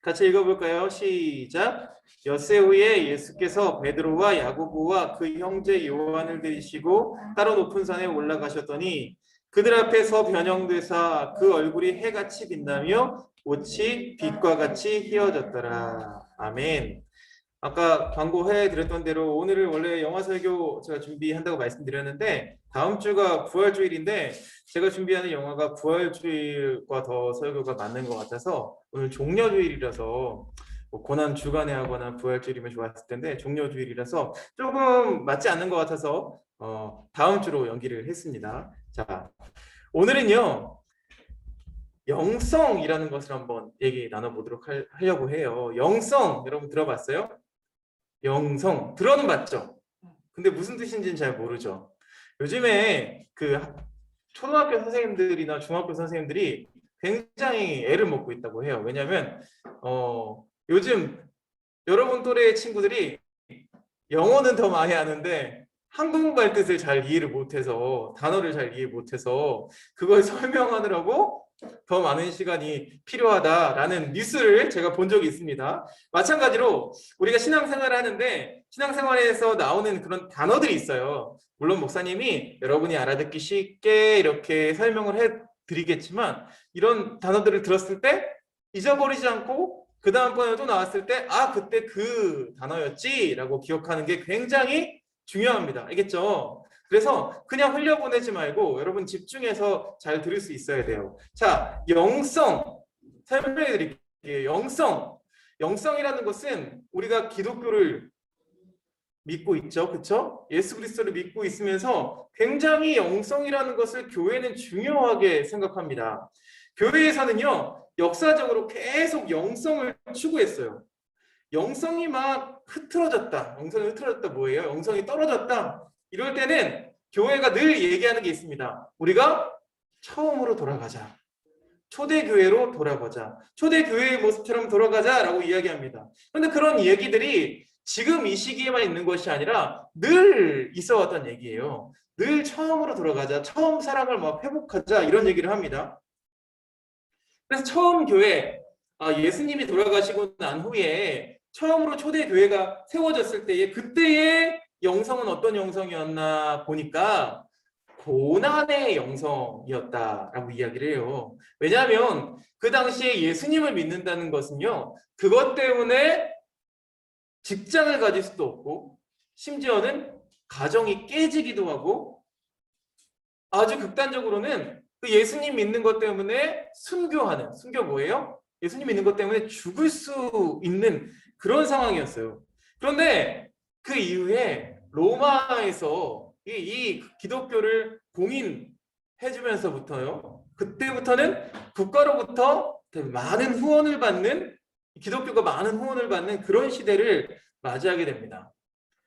같이 읽어볼까요? 시작. 엿새 후에 예수께서 베드로와 야고보와 그 형제 요한을 들이시고 따로 높은 산에 올라가셨더니 그들 앞에서 변형되사 그 얼굴이 해같이 빛나며 옷이 빛과 같이 휘어졌더라. 아멘. 아까 광고해 드렸던 대로 오늘은 원래 영화 설교 제가 준비한다고 말씀드렸는데 다음 주가 부활주일인데 제가 준비하는 영화가 부활주일과 더 설교가 맞는 것 같아서 오늘 종려주일이라서 뭐 고난 주간에 하거나 부활주일이면 좋았을 텐데 종려주일이라서 조금 맞지 않는 것 같아서 다음 주로 연기를 했습니다. 자, 오늘은요 영성이라는 것을 한번 얘기 나눠보도록 하려고 해요. 영성 여러분 들어봤어요? 영성 들어는 봤죠? 근데 무슨 뜻인지는 잘 모르죠. 요즘에 그 초등학교 선생님들이나 중학교 선생님들이 굉장히 애를 먹고 있다고 해요. 왜냐하면 요즘 여러분 또래의 친구들이 영어는 더 많이 아는데 한국말 뜻을 잘 이해를 못해서 단어를 잘 이해 못해서 그걸 설명하느라고 더 많은 시간이 필요하다라는 뉴스를 제가 본 적이 있습니다. 마찬가지로 우리가 신앙생활을 하는데 신앙생활에서 나오는 그런 단어들이 있어요. 물론 목사님이 여러분이 알아듣기 쉽게 이렇게 설명을 해드리겠지만 이런 단어들을 들었을 때 잊어버리지 않고 그 다음번에 또 나왔을 때 그때 그 단어였지 라고 기억하는 게 굉장히 중요합니다. 알겠죠? 그래서 그냥 흘려보내지 말고 여러분 집중해서 잘 들을 수 있어야 돼요. 자, 영성 설명해 드릴게요. 영성이라는 것은 우리가 기독교를 믿고 있죠. 그렇죠? 예수 그리스도를 믿고 있으면서 굉장히 영성이라는 것을 교회는 중요하게 생각합니다. 교회에서는요. 역사적으로 계속 영성을 추구했어요. 영성이 막 흐트러졌다. 영성이 흐트러졌다 뭐예요? 영성이 떨어졌다. 이럴 때는 교회가 늘 얘기하는 게 있습니다. 우리가 처음으로 돌아가자. 초대교회로 돌아가자. 초대교회의 모습처럼 돌아가자라고 이야기합니다. 그런데 그런 얘기들이 지금 이 시기에만 있는 것이 아니라 늘 있어 왔던 얘기예요. 늘 처음으로 돌아가자. 처음 사랑을 막 회복하자. 이런 얘기를 합니다. 그래서 처음 교회, 예수님이 돌아가시고 난 후에 처음으로 초대교회가 세워졌을 때에 그때의 영성은 어떤 영성이었나 보니까 고난의 영성이었다라고 이야기를 해요. 왜냐하면 그 당시에 예수님을 믿는다는 것은요. 그것 때문에 직장을 가질 수도 없고 심지어는 가정이 깨지기도 하고 아주 극단적으로는 그 예수님 믿는 것 때문에 순교 뭐예요? 예수님 믿는 것 때문에 죽을 수 있는 그런 상황이었어요. 그런데 그 이후에 로마에서 이 기독교를 봉인해주면서부터요. 그때부터는 국가로부터 많은 후원을 받는 기독교가 많은 후원을 받는 그런 시대를 맞이하게 됩니다.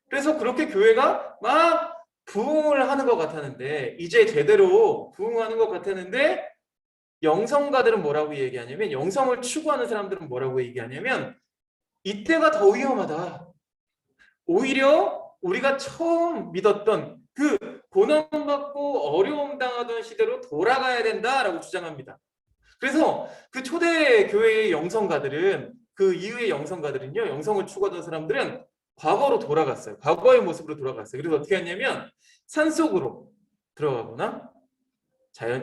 그래서 그렇게 교회가 막 부흥을 하는 것 같았는데 이제 제대로 부흥하는 것 같았는데 영성가들은 뭐라고 얘기하냐면 영성을 추구하는 사람들은 뭐라고 얘기하냐면 이때가 더 위험하다. 오히려 우리가 처음 믿었던 그 고난받고 어려움 당하던 시대로 돌아가야 된다라고 주장합니다. 그래서 그 초대 교회의 영성가들은 그 이후의 영성가들은요. 영성을 추구하던 사람들은 과거로 돌아갔어요. 과거의 모습으로 돌아갔어요. 그래서 어떻게 했냐면 산속으로 들어가거나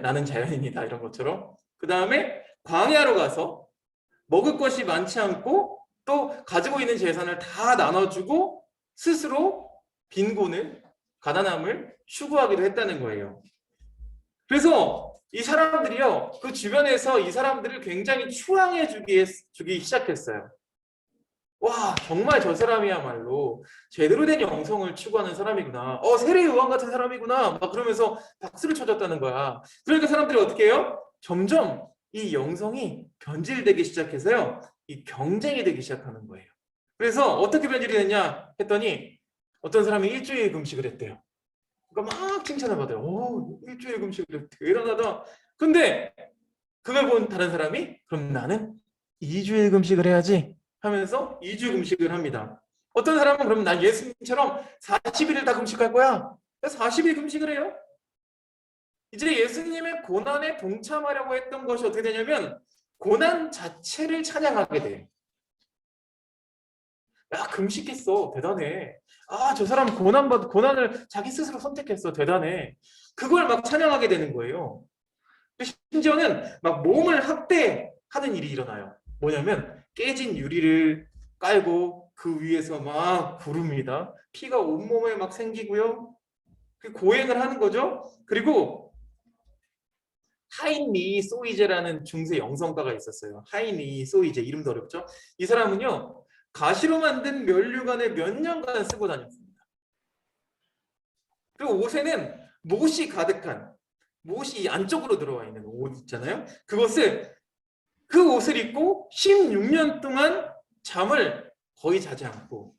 나는 자연인이다 이런 것처럼 그 다음에 광야로 가서 먹을 것이 많지 않고 또 가지고 있는 재산을 다 나눠주고 스스로 빈곤을 가난함을 추구하기도 했다는 거예요. 그래서 이 사람들이요 그 주변에서 이 사람들을 굉장히 추앙해 주기 시작했어요. 와 정말 저 사람이야말로 제대로 된 영성을 추구하는 사람이구나. 세례요한 같은 사람이구나. 막 그러면서 박수를 쳐줬다는 거야. 그러니까 사람들이 어떻게 해요? 점점 이 영성이 변질되기 시작해서요. 이 경쟁이 되기 시작하는 거예요. 그래서 어떻게 변질이 됐냐 했더니 어떤 사람이 일주일 금식을 했대요. 그러니까 막 칭찬을 받아요. 일주일 금식을 해. 대단하다. 근데 그걸 본 다른 사람이 그럼 나는 2주일 금식을 해야지 하면서 2주 금식을 합니다. 어떤 사람은 그럼 난 예수님처럼 40일을 다 금식할 거야. 40일 금식을 해요. 이제 예수님의 고난에 동참하려고 했던 것이 어떻게 되냐면 고난 자체를 찬양하게 돼요. 야, 금식했어. 대단해. 아, 저 사람 고난을 자기 스스로 선택했어. 대단해. 그걸 막 찬양하게 되는 거예요. 심지어는 막 몸을 학대하는 일이 일어나요. 뭐냐면 깨진 유리를 깔고 그 위에서 막 구릅니다. 피가 온몸에 막 생기고요. 그 고행을 하는 거죠. 그리고 하인리 소이제라는 중세 영성가가 있었어요. 하인리 소이제, 이름도 어렵죠. 이 사람은요, 가시로 만든 면류관을 몇 년간 쓰고 다녔습니다. 그리고 옷에는 못이 가득한, 못이 안쪽으로 들어와 있는 옷 있잖아요. 그 옷을 입고 16년 동안 잠을 거의 자지 않고,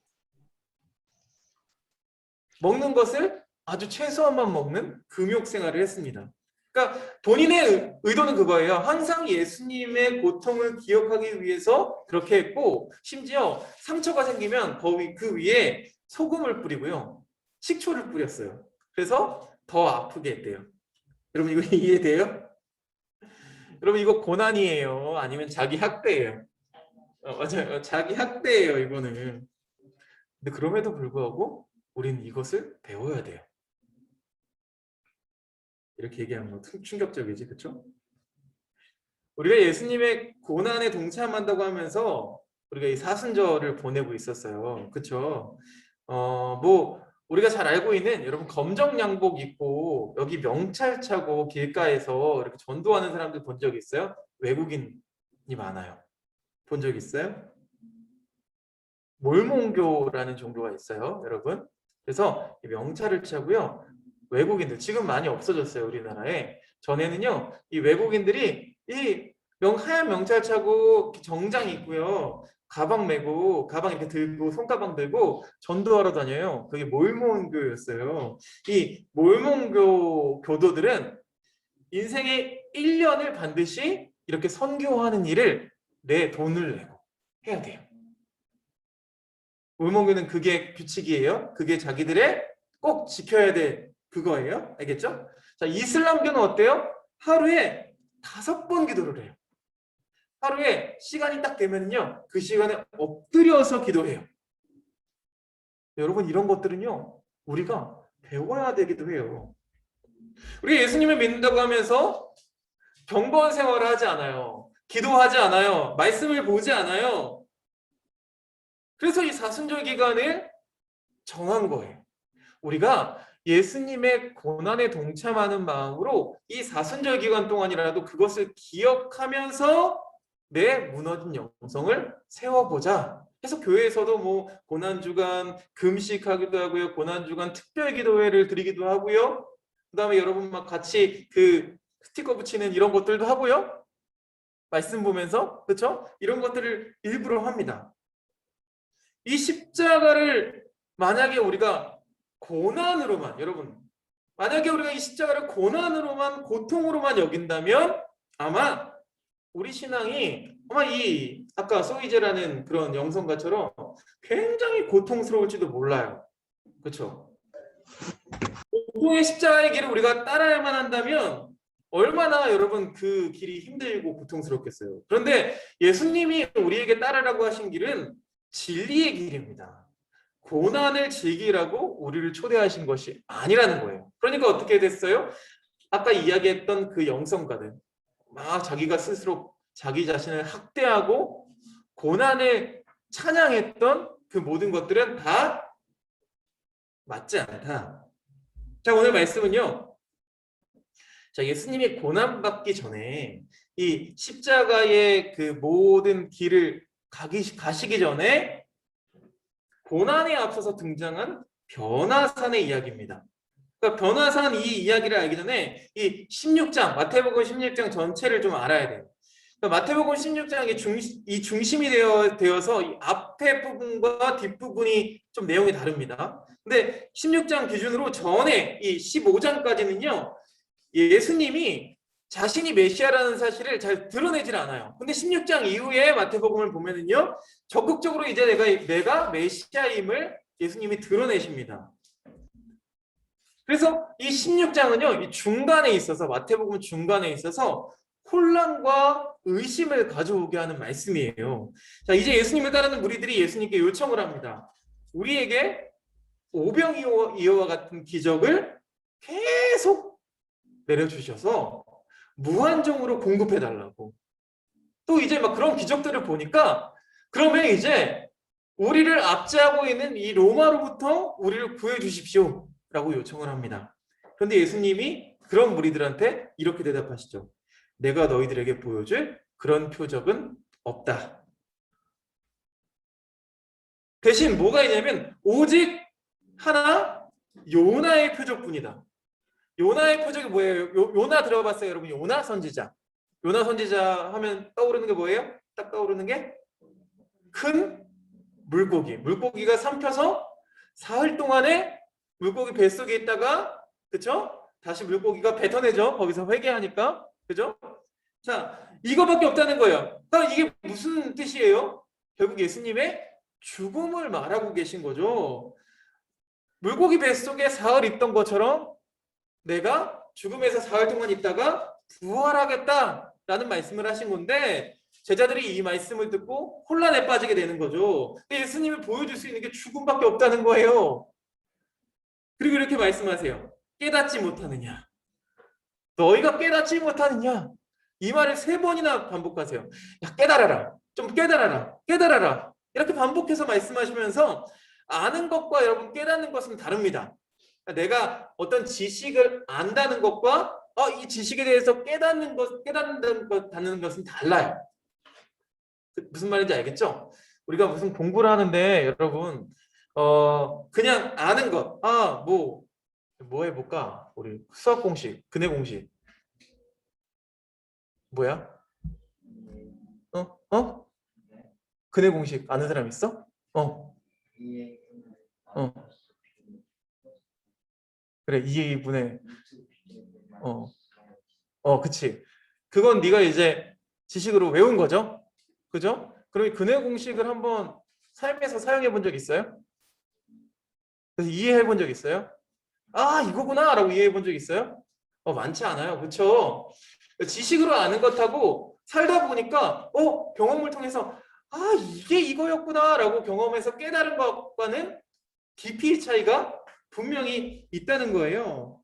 먹는 것을 아주 최소한만 먹는 금욕 생활을 했습니다. 그러니까 본인의 의도는 그거예요. 항상 예수님의 고통을 기억하기 위해서 그렇게 했고, 심지어 상처가 생기면 그 위에 소금을 뿌리고요, 식초를 뿌렸어요. 그래서 더 아프게 했대요. 여러분 이거 이해돼요? 여러분 이거 고난이에요? 아니면 자기 학대예요? 맞아요. 자기 학대예요, 이거는. 근데 그럼에도 불구하고 우리는 이것을 배워야 돼요. 이렇게 얘기하는 거 충격적이지, 그렇죠? 우리가 예수님의 고난에 동참한다고 하면서 우리가 이 사순절을 보내고 있었어요, 그렇죠? 뭐 우리가 잘 알고 있는, 여러분 검정 양복 입고 여기 명찰 차고 길가에서 이렇게 전도하는 사람들 본 적 있어요? 외국인이 많아요. 본 적 있어요? 몰몬교라는 종교가 있어요, 여러분. 그래서 명찰을 차고요, 외국인들 지금 많이 없어졌어요, 우리나라에. 전에는요, 이 외국인들이 이 하얀 명찰 차고 정장 입고요, 가방 메고, 가방 이렇게 들고, 손가방 들고 전도하러 다녀요. 그게 몰몬교였어요. 이 몰몬교 교도들은 인생의 1년을 반드시 이렇게 선교하는 일을 내 돈을 내고 해야 돼요. 몰몬교는 그게 규칙이에요. 그게 자기들의 꼭 지켜야 될 그거예요. 알겠죠? 자, 이슬람교는 어때요? 하루에 5번 기도를 해요. 하루에 시간이 딱 되면요, 그 시간에 엎드려서 기도해요. 여러분 이런 것들은요, 우리가 배워야 되기도 해요. 우리 예수님을 믿는다고 하면서 경건 생활을 하지 않아요. 기도하지 않아요. 말씀을 보지 않아요. 그래서 이 사순절 기간을 정한 거예요. 우리가 예수님의 고난에 동참하는 마음으로 이 사순절 기간 동안이라도 그것을 기억하면서 내 무너진 영성을 세워보자 해서, 교회에서도 뭐 고난주간 금식하기도 하고요, 고난주간 특별기도회를 드리기도 하고요, 그 다음에 여러분 막 같이 그 스티커 붙이는 이런 것들도 하고요, 말씀 보면서, 그렇죠? 이런 것들을 일부러 합니다. 이 십자가를 만약에 우리가 고난으로만, 여러분 만약에 우리가 이 십자가를 고난으로만, 고통으로만 여긴다면 아마 우리 신앙이 이 아까 소이제라는 그런 영성가처럼 굉장히 고통스러울지도 몰라요. 그렇죠? 고통의 십자가의 길을 우리가 따라야만 한다면 얼마나 여러분 그 길이 힘들고 고통스럽겠어요. 그런데 예수님이 우리에게 따르라고 하신 길은 진리의 길입니다. 고난을 즐기라고 우리를 초대하신 것이 아니라는 거예요. 그러니까 어떻게 됐어요? 아까 이야기했던 그 영성가들, 막 자기가 스스로 자기 자신을 학대하고 고난을 찬양했던 그 모든 것들은 다 맞지 않다. 자, 오늘 말씀은요, 자, 예수님이 고난받기 전에 이 십자가의 그 모든 길을 가시기 전에 고난에 앞서서 등장한 변화산의 이야기입니다. 그러니까 변화산 이 이야기를 알기 전에 이 16장, 마태복음 16장 전체를 좀 알아야 돼요. 그러니까 마태복음 16장이 중심이 되어서 이 앞에 부분과 뒷부분이 좀 내용이 다릅니다. 근데 16장 기준으로 전에 이 15장까지는요, 예수님이 자신이 메시아라는 사실을 잘 드러내질 않아요. 근데 16장 이후에 마태복음을 보면은요, 적극적으로 이제 내가 메시아임을 예수님이 드러내십니다. 그래서 이 16장은요, 이 중간에 있어서, 마태복음 중간에 있어서 혼란과 의심을 가져오게 하는 말씀이에요. 자, 이제 예수님을 따르는 무리들이 예수님께 요청을 합니다. 우리에게 오병이어와 같은 기적을 계속 내려주셔서 무한정으로 공급해달라고. 또 이제 막 그런 기적들을 보니까 그러면 이제 우리를 압제하고 있는 이 로마로부터 우리를 구해주십시오 라고 요청을 합니다. 그런데 예수님이 그런 무리들한테 이렇게 대답하시죠. 내가 너희들에게 보여줄 그런 표적은 없다. 대신 뭐가 있냐면 오직 하나 요나의 표적뿐이다. 요나의 표적이 뭐예요? 요나 들어봤어요, 여러분? 요나 선지자. 요나 선지자 하면 떠오르는 게 뭐예요? 딱 떠오르는 게 큰 물고기. 물고기가 삼켜서 사흘 동안에 물고기 뱃속에 있다가, 그쵸? 다시 물고기가 뱉어내죠. 거기서 회개하니까. 그죠? 자, 이거밖에 없다는 거예요. 그럼 이게 무슨 뜻이에요? 결국 예수님의 죽음을 말하고 계신 거죠. 물고기 뱃속에 사흘 있던 것처럼 내가 죽음에서 사흘 동안 있다가 부활하겠다라는 말씀을 하신 건데 제자들이 이 말씀을 듣고 혼란에 빠지게 되는 거죠. 예수님이 보여줄 수 있는 게 죽음밖에 없다는 거예요. 그리고 이렇게 말씀하세요. 깨닫지 못하느냐? 너희가 깨닫지 못하느냐? 이 말을 3번이나 반복하세요. 야, 깨달아라. 좀 깨달아라. 깨달아라. 이렇게 반복해서 말씀하시면서 아는 것과 여러분 깨닫는 것은 다릅니다. 내가 어떤 지식을 안다는 것과 이 지식에 대해서 깨닫는 것은 달라요. 무슨 말인지 알겠죠? 우리가 무슨 공부를 하는데 여러분 그냥 아는 것, 뭐 해볼까? 우리 수학 공식, 근해 공식 뭐야? 어? 근해 공식 아는 사람 있어? 어. 그래, 2분의 그치. 그건 네가 이제 지식으로 외운 거죠? 그죠? 그럼 근해 공식을 한번 삶에서 사용해 본 적 있어요? 그래서 이해해 본 적 있어요? 이거구나 라고 이해해 본 적 있어요? 많지 않아요. 그쵸? 지식으로 아는 것하고 살다 보니까 경험을 통해서 이게 이거였구나 라고 경험해서 깨달은 것과는 깊이의 차이가 분명히 있다는 거예요.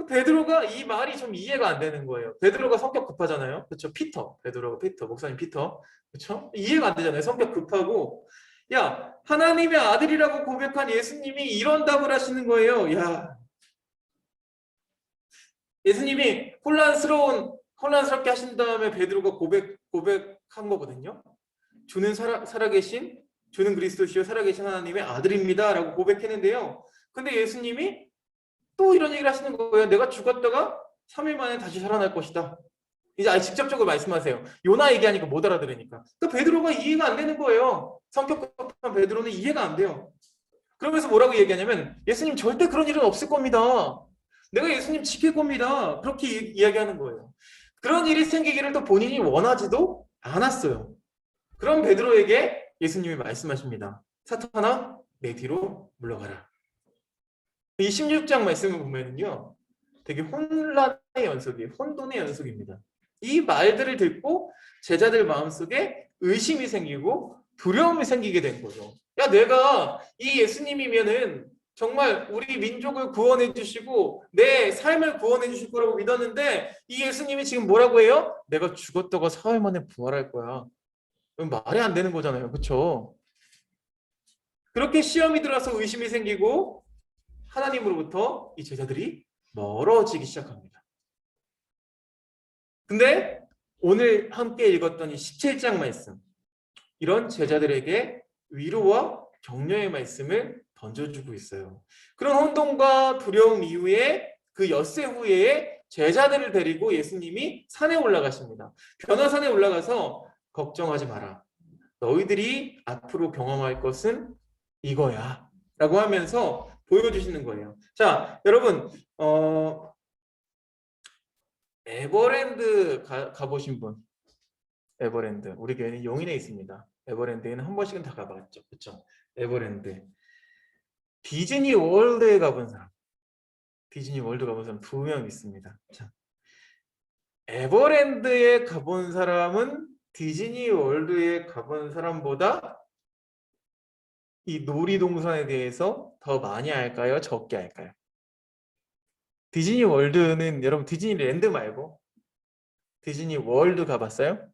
베드로가 이 말이 좀 이해가 안 되는 거예요. 베드로가 성격 급하잖아요. 그렇죠? 베드로, 목사님 피터. 그렇죠? 이해가 안 되잖아요. 성격 급하고. 야, 하나님의 아들이라고 고백한 예수님이 이런 답을 하시는 거예요. 야, 예수님이 혼란스럽게 하신 다음에 베드로가 고백한 거거든요. 주는 그리스도시요 살아계신 하나님의 아들입니다라고 고백했는데요. 근데 예수님이 또 이런 얘기를 하시는 거예요. 내가 죽었다가 3일 만에 다시 살아날 것이다. 이제 직접적으로 말씀하세요. 요나 얘기하니까 못 알아들으니까. 그 베드로가 이해가 안 되는 거예요. 성격 급한 베드로는 이해가 안 돼요. 그러면서 뭐라고 얘기하냐면 예수님 절대 그런 일은 없을 겁니다. 내가 예수님 지킬 겁니다. 그렇게 이야기하는 거예요. 그런 일이 생기기를 또 본인이 원하지도 않았어요. 그럼 베드로에게 예수님이 말씀하십니다. 사탄아, 내 뒤로 물러가라. 이 16장 말씀을 보면요. 되게 혼돈의 연속입니다. 이 말들을 듣고 제자들 마음속에 의심이 생기고 두려움이 생기게 된 거죠. 야, 내가 이 예수님이면은 정말 우리 민족을 구원해 주시고 내 삶을 구원해 주실 거라고 믿었는데 이 예수님이 지금 뭐라고 해요? 내가 죽었다가 사흘 만에 부활할 거야. 말이 안 되는 거잖아요. 그렇죠? 그렇게 시험이 들어서 의심이 생기고 하나님으로부터 이 제자들이 멀어지기 시작합니다. 근데 오늘 함께 읽었던 이 17장 말씀, 이런 제자들에게 위로와 격려의 말씀을 던져주고 있어요. 그런 혼돈과 두려움 이후에 그 엿새 후에 제자들을 데리고 예수님이 산에 올라가십니다. 변화산에 올라가서 걱정하지 마라. 너희들이 앞으로 경험할 것은 이거야. 라고 하면서 보여주시는 거예요. 자, 여러분, 에버랜드 가보신 분? 에버랜드. 우리 교회는 용인에 있습니다. 에버랜드에는 한 번씩은 다 가봤죠. 그렇죠? 에버랜드. 디즈니 월드에 가본 사람. 디즈니 월드 가본 사람 2명 있습니다. 자, 에버랜드에 가본 사람은 디즈니 월드에 가본 사람보다 이 놀이동산에 대해서 더 많이 알까요? 적게 알까요? 디즈니 월드는 여러분 디즈니랜드 말고 디즈니 월드 가봤어요?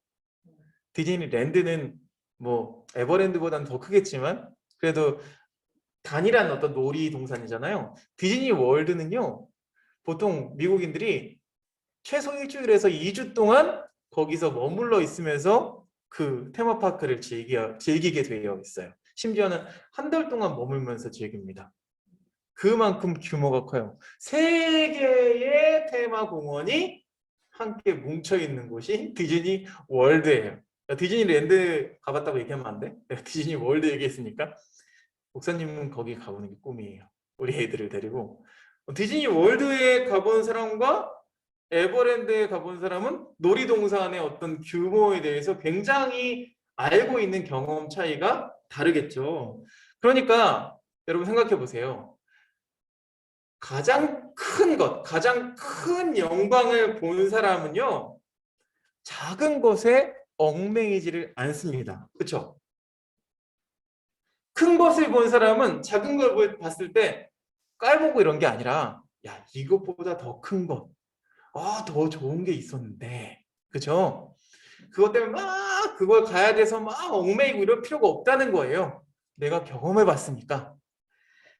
디즈니랜드는 뭐 에버랜드보다는 더 크겠지만 그래도 단일한 어떤 놀이동산이잖아요. 디즈니 월드는요. 보통 미국인들이 최소 일주일에서 2주 동안 거기서 머물러 있으면서 그 테마파크를 즐기게 되어 있어요. 심지어는 한 달 동안 머물면서 즐깁니다. 그만큼 규모가 커요. 세 개의 테마 공원이 함께 뭉쳐 있는 곳이 디즈니 월드예요. 디즈니랜드 가봤다고 얘기하면 안 돼? 내가 디즈니 월드 얘기했으니까. 목사님은 거기 가보는 게 꿈이에요. 우리 애들을 데리고. 디즈니 월드에 가본 사람과 에버랜드에 가본 사람은 놀이동산의 어떤 규모에 대해서 굉장히 알고 있는 경험 차이가 다르겠죠. 그러니까 여러분 생각해 보세요. 가장 큰 것, 가장 큰 영광을 본 사람은요, 작은 것에 얽매이지를 않습니다. 그렇죠? 큰 것을 본 사람은 작은 걸 봤을 때 깔보고 이런 게 아니라, 야, 이것보다 더 큰 것, 더 좋은 게 있었는데, 그렇죠? 그것 때문에 막 그걸 가야 돼서 막 얽매이고 이럴 필요가 없다는 거예요. 내가 경험해 봤으니까.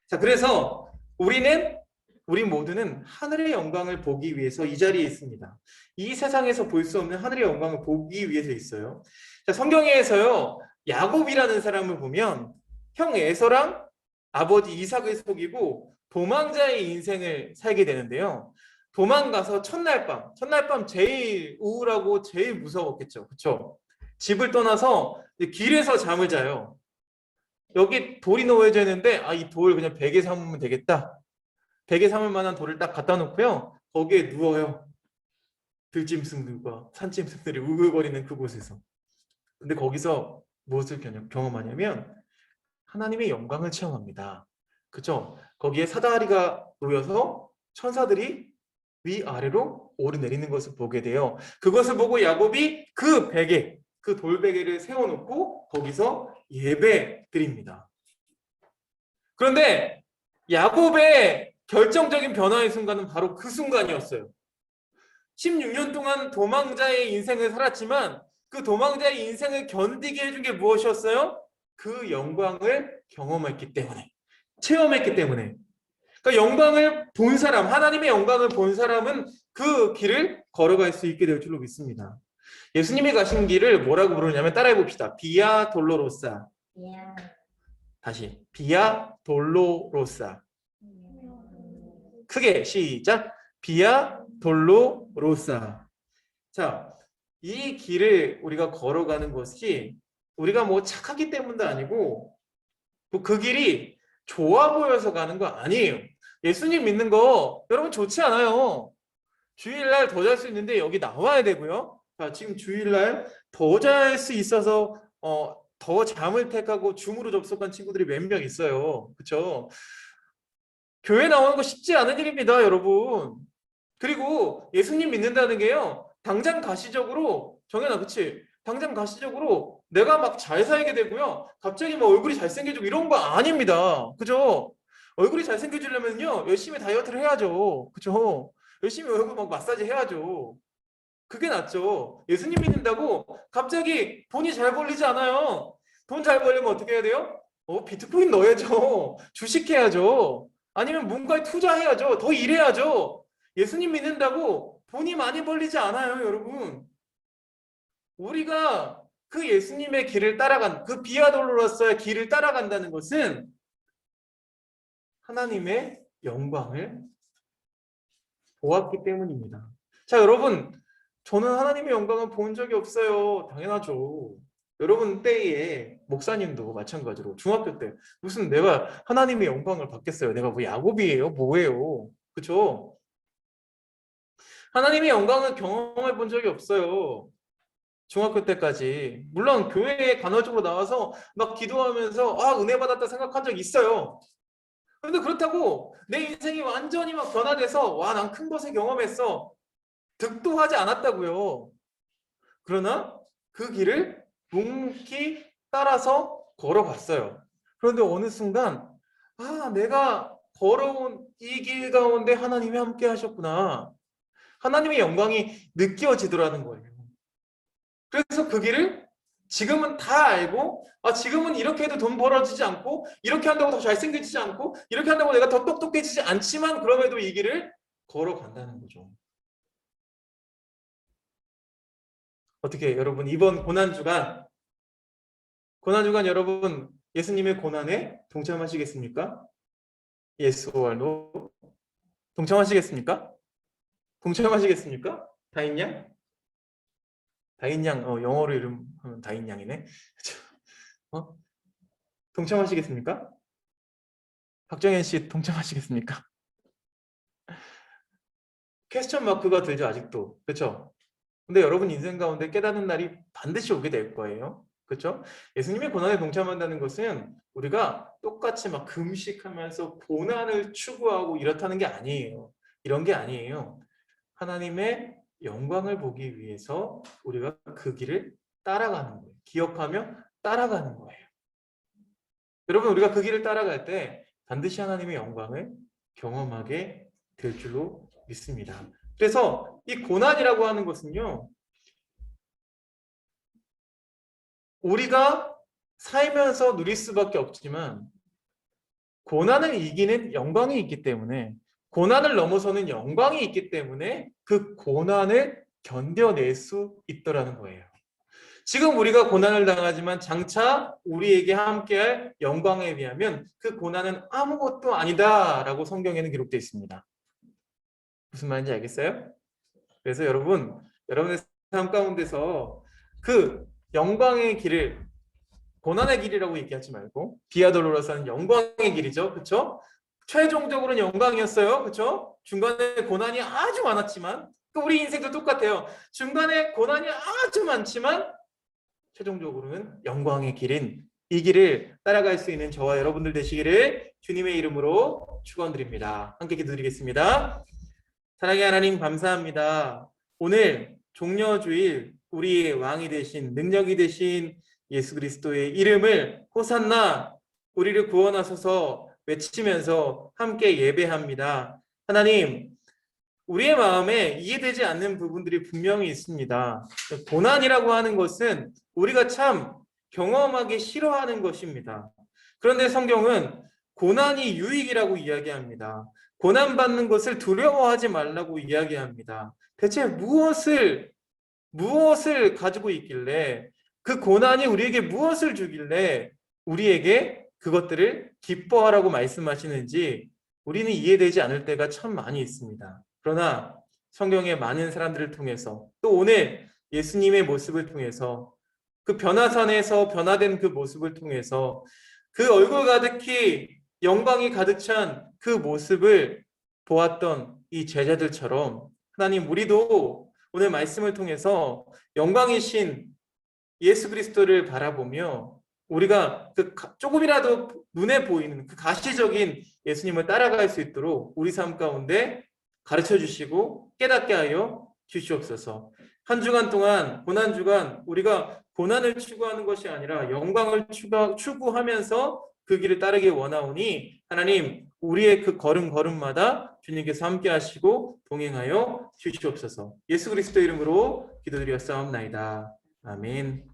자, 그래서 우리 모두는 하늘의 영광을 보기 위해서 이 자리에 있습니다. 이 세상에서 볼 수 없는 하늘의 영광을 보기 위해서 있어요. 자, 성경에서요, 야곱이라는 사람을 보면 형 에서랑 아버지 이삭을 속이고 도망자의 인생을 살게 되는데요. 도망가서 첫날 밤 제일 우울하고 제일 무서웠겠죠. 그렇죠? 집을 떠나서 길에서 잠을 자요. 여기 돌이 놓여져 있는데 이 돌 그냥 베개 삼으면 되겠다. 베개 삼을 만한 돌을 딱 갖다 놓고요. 거기에 누워요. 들짐승들과 산짐승들이 우글거리는 그곳에서. 근데 거기서 무엇을 경험하냐면 하나님의 영광을 체험합니다. 그죠? 거기에 사다리가 놓여서 천사들이 위아래로 오르내리는 것을 보게 돼요. 그것을 보고 야곱이 그 베개, 그 돌베개를 세워놓고 거기서 예배 드립니다. 그런데 야곱의 결정적인 변화의 순간은 바로 그 순간이었어요. 16년 동안 도망자의 인생을 살았지만 그 도망자의 인생을 견디게 해준 게 무엇이었어요? 그 영광을 경험했기 때문에, 체험했기 때문에. 그러니까 영광을 본 사람, 하나님의 영광을 본 사람은 그 길을 걸어갈 수 있게 될 줄로 믿습니다. 예수님이 가신 길을 뭐라고 부르냐면 따라해 봅시다. 비아 돌로로사. 다시 비아 돌로로사. 크게 시작. 비아 돌로로사. 자, 이 길을 우리가 걸어가는 것이 우리가 뭐 착하기 때문도 아니고 그 길이 좋아 보여서 가는 거 아니에요. 예수님 믿는 거 여러분 좋지 않아요. 주일날 더 잘 수 있는데 여기 나와야 되고요. 자, 지금 주일날 더 잘 수 있어서 더 잠을 택하고 줌으로 접속한 친구들이 몇 명 있어요. 그렇죠? 교회 나오는 거 쉽지 않은 일입니다, 여러분. 그리고 예수님 믿는다는 게요. 당장 가시적으로 정연아, 그치? 당장 가시적으로 내가 막 잘 살게 되고요. 갑자기 뭐 얼굴이 잘생겨지고 이런 거 아닙니다. 그죠? 얼굴이 잘생겨지려면요. 열심히 다이어트를 해야죠. 그죠? 열심히 얼굴 막 마사지 해야죠. 그게 낫죠. 예수님 믿는다고 갑자기 돈이 잘 벌리지 않아요. 돈 잘 벌려면 어떻게 해야 돼요? 비트코인 넣어야죠. 주식해야죠. 아니면 뭔가에 투자해야죠. 더 일해야죠. 예수님 믿는다고 돈이 많이 벌리지 않아요, 여러분. 우리가 그 예수님의 길을 그 비아돌로로서의 길을 따라간다는 것은 하나님의 영광을 보았기 때문입니다. 자, 여러분, 저는 하나님의 영광을 본 적이 없어요. 당연하죠. 여러분 때에 목사님도 마찬가지로 중학교 때 무슨 내가 하나님의 영광을 받겠어요. 내가 뭐 야곱이에요? 뭐예요? 그렇죠? 하나님의 영광을 경험해 본 적이 없어요. 중학교 때까지. 물론 교회에 간헐적으로 나와서 막 기도하면서 은혜 받았다 생각한 적 있어요. 그런데 그렇다고 내 인생이 완전히 막 변화돼서 난 큰 것을 경험했어. 득도 하지 않았다고요. 그러나 그 길을 묵묵히 따라서 걸어갔어요. 그런데 어느 순간 내가 걸어온 이 길 가운데 하나님이 함께 하셨구나. 하나님의 영광이 느껴지더라는 거예요. 그래서 그 길을 지금은 다 알고 지금은 이렇게 해도 돈 벌어지지 않고 이렇게 한다고 더 잘생겨지지 않고 이렇게 한다고 내가 더 똑똑해지지 않지만 그럼에도 이 길을 걸어간다는 거죠. 어떻게 여러분 이번 고난주간 여러분 예수님의 고난에 동참하시겠습니까? Yes or no? 동참하시겠습니까? 동참하시겠습니까? 다인양? 다인양 영어로 이름하면 다인양이네. 어? 동참하시겠습니까? 박정현 씨 동참하시겠습니까? 퀘스천 마크가 들죠 아직도. 그렇죠? 근데 여러분 인생 가운데 깨닫는 날이 반드시 오게 될 거예요. 그렇죠? 예수님의 고난에 동참한다는 것은 우리가 똑같이 막 금식하면서 고난을 추구하고 이렇다는 게 아니에요. 이런 게 아니에요. 하나님의 영광을 보기 위해서 우리가 그 길을 따라가는 거예요. 기억하며 따라가는 거예요. 여러분 우리가 그 길을 따라갈 때 반드시 하나님의 영광을 경험하게 될 줄로 믿습니다. 그래서 이 고난이라고 하는 것은요. 우리가 살면서 누릴 수밖에 없지만 고난을 이기는 영광이 있기 때문에 고난을 넘어서는 영광이 있기 때문에 그 고난을 견뎌낼 수 있더라는 거예요. 지금 우리가 고난을 당하지만 장차 우리에게 함께할 영광에 비하면 그 고난은 아무것도 아니다라고 성경에는 기록되어 있습니다. 무슨 말인지 알겠어요? 그래서 여러분의 삶 가운데서 그 영광의 길을 고난의 길이라고 얘기하지 말고 비아돌로라서는 영광의 길이죠. 그렇죠? 최종적으로는 영광이었어요. 그렇죠? 중간에 고난이 아주 많았지만 우리 인생도 똑같아요. 중간에 고난이 아주 많지만 최종적으로는 영광의 길인 이 길을 따라갈 수 있는 저와 여러분들 되시기를 주님의 이름으로 축원드립니다. 함께 기도드리겠습니다. 사랑의 하나님 감사합니다. 오늘 종려주일 우리의 왕이 되신 능력이 되신 예수 그리스도의 이름을 호산나 우리를 구원하소서 외치면서 함께 예배합니다. 하나님 우리의 마음에 이해되지 않는 부분들이 분명히 있습니다. 고난이라고 하는 것은 우리가 참 경험하기 싫어하는 것입니다. 그런데 성경은 고난이 유익이라고 이야기합니다. 고난받는 것을 두려워하지 말라고 이야기합니다. 대체 무엇을 가지고 있길래 그 고난이 우리에게 무엇을 주길래 우리에게 그것들을 기뻐하라고 말씀하시는지 우리는 이해되지 않을 때가 참 많이 있습니다. 그러나 성경의 많은 사람들을 통해서 또 오늘 예수님의 모습을 통해서 그 변화산에서 변화된 그 모습을 통해서 그 얼굴 가득히 영광이 가득 찬 그 모습을 보았던 이 제자들처럼 하나님 우리도 오늘 말씀을 통해서 영광이신 예수 그리스도를 바라보며 우리가 그 조금이라도 눈에 보이는 그 가시적인 예수님을 따라갈 수 있도록 우리 삶 가운데 가르쳐 주시고 깨닫게 하여 주시옵소서. 한 주간 동안 고난주간 우리가 고난을 추구하는 것이 아니라 영광을 추구하면서 그 길을 따르기 원하오니 하나님 우리의 그 걸음걸음마다 주님께서 함께 하시고 동행하여 주시옵소서. 예수 그리스도 이름으로 기도드렸사옵나이다. 아멘.